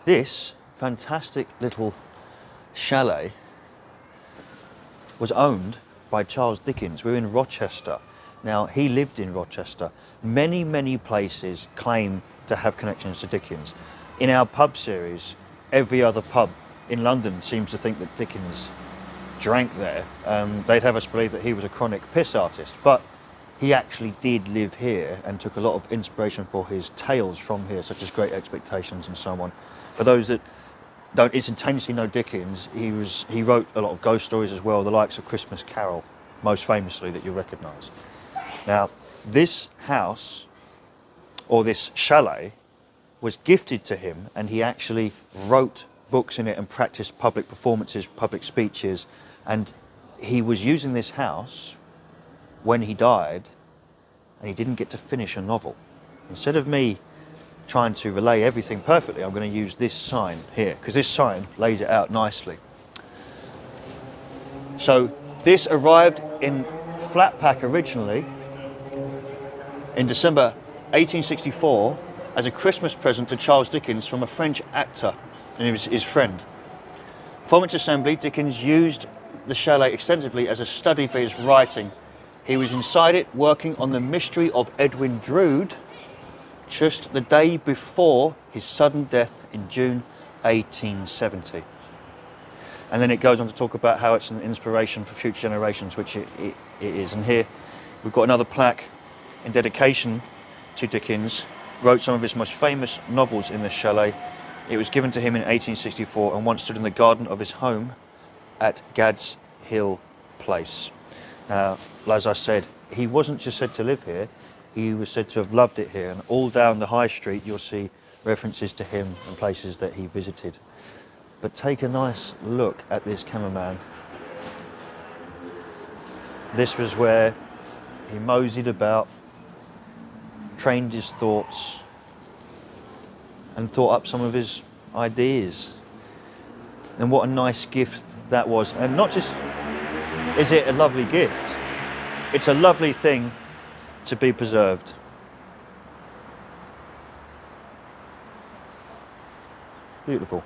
This fantastic little chalet was owned by Charles Dickens. We're in Rochester. Now, he lived in Rochester. Many places claim to have connections to Dickens. In our pub series, every other pub in London seems to think that Dickens drank there. They'd have us believe that he was a chronic piss artist, but he actually did live here and took a lot of inspiration for his tales from here, such as Great Expectations and so on. For those that don't instantaneously know Dickens, he wrote a lot of ghost stories as well, the likes of Christmas Carol, most famously, that you'll recognise. Now, this house, or this chalet, was gifted to him, and he actually wrote books in it and practiced public performances, public speeches, and he was using this house when he died, and he didn't get to finish a novel. Instead of me trying to relay everything perfectly, I'm going to use this sign here, because this sign lays it out nicely. So this arrived in flat pack originally in December 1864 as a Christmas present to Charles Dickens from a French actor and his friend. From its assembly, Dickens used the chalet extensively as a study for his writing. He was inside it working on The Mystery of Edwin Drood just the day before his sudden death in June 1870. And then it goes on to talk about how it's an inspiration for future generations, which it is. And here we've got another plaque in dedication to Dickens. Wrote some of his most famous novels in this chalet. It was given to him in 1864 and once stood in the garden of his home at Gad's Hill Place. Now, as I said, he wasn't just said to live here, he was said to have loved it here, and all down the high street you'll see references to him and places that he visited. But take a nice look at this cameraman. This was where he moseyed about, trained his thoughts, and thought up some of his ideas. And what a nice gift that was. And not just is it a lovely gift, it's a lovely thing to be preserved. Beautiful.